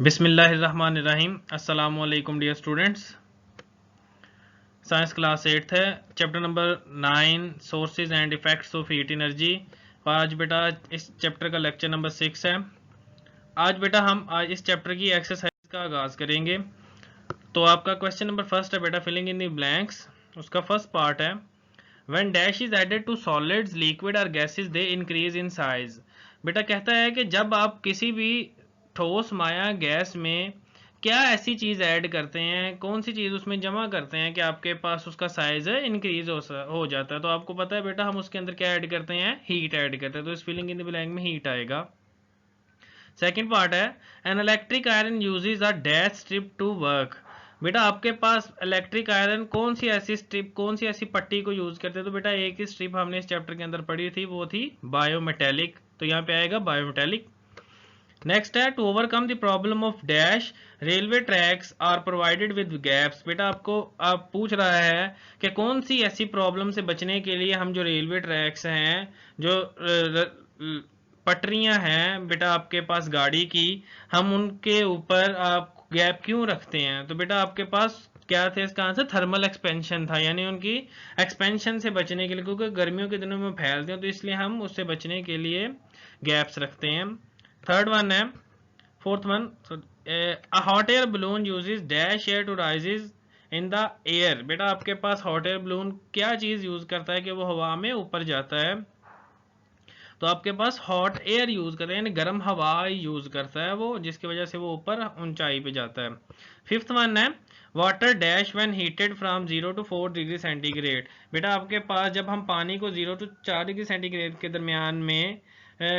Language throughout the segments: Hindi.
बिस्मिल्लाहिर्रहमानिर्रहीम। अस्सलामुअलैकुम डियर स्टूडेंट्स। साइंस क्लास 8 है, chapter number 9 sources and effects of heat energy. आज बेटा इस चैप्टर का लेक्चर नंबर 6 है। आज बेटा हम आज इस चैप्टर की एक्सरसाइज का आगाज करेंगे। तो आपका क्वेश्चन नंबर फर्स्ट है बेटा, फिलिंग इन द ब्लैंक्स। उसका फर्स्ट पार्ट है, when dash is added to solids liquid और gases they increase in size. बेटा कहता है कि जब आप किसी भी ठोस माया गैस में क्या ऐसी चीज ऐड करते हैं, कौन सी चीज उसमें जमा करते हैं कि आपके पास उसका साइज इंक्रीज हो जाता है। तो आपको पता है बेटा हम उसके अंदर क्या ऐड करते हैं, हीट ऐड करते हैं। तो इस फिलिंग इन द ब्लैंक में हीट आएगा। सेकेंड पार्ट है, an electric iron uses a dash strip to work. बेटा आपके पास इलेक्ट्रिक आयरन कौन सी ऐसी स्ट्रिप, कौन सी ऐसी पट्टी को यूज करते हैं। तो बेटा एक ही स्ट्रिप हमने इस चैप्टर के अंदर पढ़ी थी, वो थी बायोमेटेलिक। तो यहाँ पे आएगा बायोमेटेलिक। नेक्स्ट है, to overcome the problem of dash railway tracks are provided with gaps. बेटा आपको आप पूछ रहा है कि कौन सी ऐसी प्रॉब्लम से बचने के लिए हम जो रेलवे ट्रैक्स हैं, जो पटरियां हैं बेटा आपके पास गाड़ी की, हम उनके ऊपर आप गैप क्यों रखते हैं। तो बेटा आपके पास क्या थे, इसका आंसर थर्मल एक्सपेंशन था, यानी उनकी एक्सपेंशन से बचने के लिए, क्योंकि गर्मियों के दिनों में फैलते हैं तो इसलिए हम उससे बचने के लिए गैप्स रखते हैं। थर्ड वन है, fourth one, a hot air balloon uses dash air to rises in the air. बेटा आपके पास हॉट एयर बलून क्या चीज यूज करता है कि वो हवा में ऊपर जाता है। तो आपके पास हॉट एयर यूज करते हैं, यानी गर्म हवा यूज करता है वो, जिसकी वजह से वो ऊपर ऊंचाई पे जाता है। फिफ्थ वन है, water dash when heated from 0 to 4 degree centigrade. बेटा आपके पास जब हम पानी को 0 to 4 डिग्री सेंटीग्रेड के दरमियान में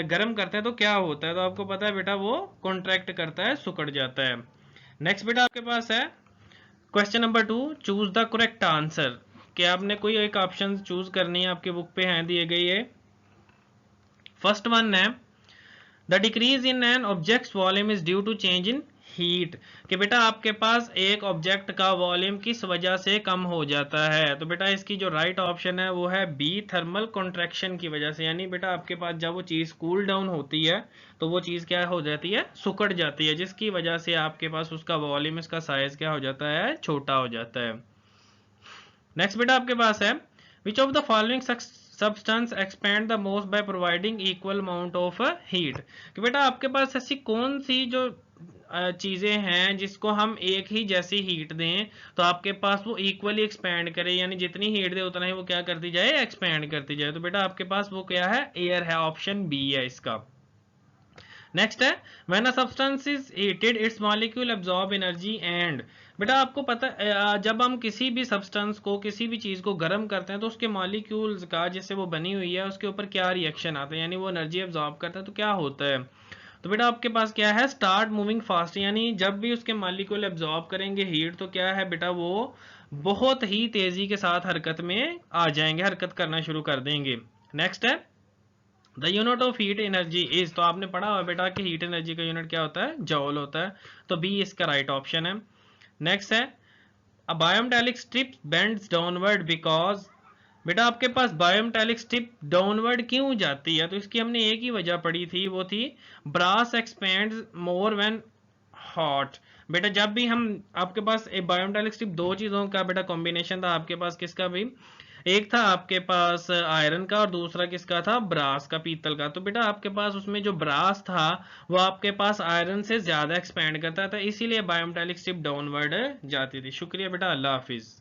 गर्म करते हैं तो क्या होता है। तो आपको पता है बेटा वो कॉन्ट्रैक्ट करता है, सुकड़ जाता है। नेक्स्ट बेटा आपके पास है question number 2, choose the correct answer. कि आपने कोई एक ऑप्शन चूज करनी है, आपके बुक पे है दिए गई है। फर्स्ट वन है, the decrease in an object volume is due to change in heat. कि बेटा आपके पास एक ऑब्जेक्ट का वॉल्यूम किस वजह से कम हो जाता है। तो बेटा इसकी जो राइट ऑप्शन है वो है बी, थर्मल कॉन्ट्रैक्शन की वजह से। यानी बेटा आपके पास जब वो चीज कूल डाउन होती है तो वो चीज क्या हो जाती है, सुकड़ जाती है, जिसकी वजह से आपके पास उसका वॉल्यूम, इसका साइज क्या हो जाता है, छोटा हो जाता है। नेक्स्ट बेटा आपके पास है, which of the following substance expand the most by providing equal amount of heat। कि बेटा आपके पास ऐसी कौन सी जो चीजें हैं जिसको हम एक ही जैसी हीट दें तो आपके पास वो इक्वली एक्सपैंड करे, यानी जितनी हीट दे उतना ही वो क्या करती जाए, एक्सपैंड करती जाए। तो बेटा आपके पास वो क्या है, एयर है, ऑप्शन बी है इसका। नेक्स्ट है, when a substance is heated it's molecule absorb energy and. बेटा आपको पता जब हम किसी भी सब्सटेंस को, किसी भी चीज को गर्म करते हैं तो उसके मॉलिक्यूल्स का, जिससे वो बनी हुई है, उसके ऊपर क्या रिएक्शन आता है, यानी वो एनर्जी एब्जॉर्ब करता है तो क्या होता है। तो बेटा आपके पास क्या है, स्टार्ट मूविंग फास्ट, यानी जब भी उसके मॉलिक्यूल एब्जॉर्ब करेंगे हीट तो क्या है बेटा, वो बहुत ही तेजी के साथ हरकत में आ जाएंगे, हरकत करना शुरू कर देंगे। नेक्स्ट है, the unit of heat energy is. तो आपने पढ़ा हुआ बेटा कि हीट एनर्जी का यूनिट क्या होता है, जॉल होता है। तो बी इसका राइट ऑप्शन है। नेक्स्ट है, a bimetallic strip bends downward because. बेटा आपके पास बायोमेटालिक स्ट्रिप डाउनवर्ड क्यों जाती है। तो इसकी हमने एक ही वजह पढ़ी थी, वो थी brass expands more when hot. बेटा जब भी हम, आपके पास एक बायोमेटालिक स्ट्रिप दो चीजों का बेटा कॉम्बिनेशन था आपके पास, किसका भी, एक था आपके पास आयरन का और दूसरा किसका था, ब्रास का, पीतल का। तो बेटा आपके पास उसमें जो ब्रास था वो आपके पास आयरन से ज्यादा एक्सपेंड करता था, इसीलिए बायोमेटालिक स्ट्रिप डाउनवर्ड जाती थी। शुक्रिया बेटा, अल्लाह हाफिज।